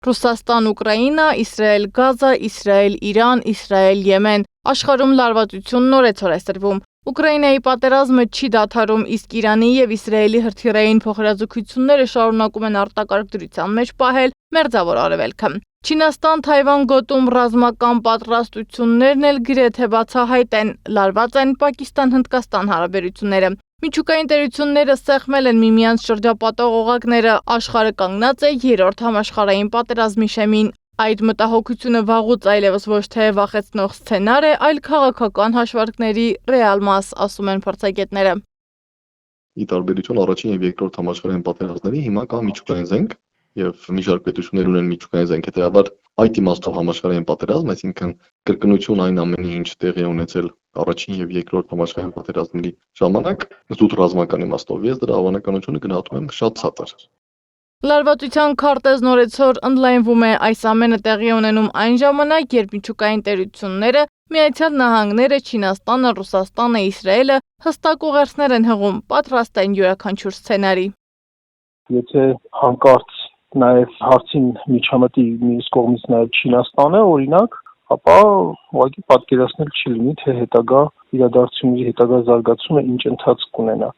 Ռուսաստան-Ուկրաինա, Իսրայել-Գազա, Իսրայել-Իրան, Իսրայել-Եմեն։ Աշխարհում լարվածությունն օրեցօր է սրվում։ Ուկրաինայի պատերազմը չի դադարում, իսկ Իրանի եւ Իսրայելի հրթիռային փոխհրաձգությունները շարունակում են արտակարգ դրության մեջ պահել Մերձավոր Արևելքը։ Չինաստան-Թայվան գոտում ռազմական պատրաստություններն էլ գրեթե բացահայտ են, լարված են Պակիստան-Հնդկաստան հարաբերությունները։ Միջուկային տերությունները սեղմել են միմյանց շրջապատող օղակները, աշխարհը կանգնած է երրորդ համաշխարհային պատերազմի շեմին։ Այդ մտահոգությունը վաղուց այլևս ոչ թե վախեցնող սցենար է, այլ քաղաքական հաշվարկների ռեալ մաս, ասում են փորձագետները։ Ի տարբերություն առաջին եւ երկրորդ համաշխարհային պատերազմների հիմա կա միջուկային զենք եւ մի շարք պետություններ ունեն միջուկային զենք, հետեւաբար այդ իմաստով համաշխարհային պատերազմ, այսինքն կրկնություն այն ամենի, ինչ տեղի է ունեցել առաջին եւ երկրորդ համաշխարհային պատերազմների ժամանակ, զուտ ռազմական իմաստով ես դրա հավանականությունը գնահատում եմ շատ ցածր։ Լարվածության քարտեզն օրեցօր ընդլայնվում է, այս ամենը տեղի ունենում այն ժամանակ, երբ միջուկային տերությունները, Միացյալ Նահանգները, Չինաստանը, Ռուսաստանը, Իսրայելը հստակ ուղերձներ են հղում, պատրաստ են յուրաքանչյուր սցենարի։ Եթե հանկարծ նաև հարցին միջամտի մյուս կողմից նաև Չինաստանը, օրինակ, ապա ուղղակի պատկերացնել չի լինի, թե հետագա իրադարձությունների հետագա զարգացումը ինչ ընթացք կունենա։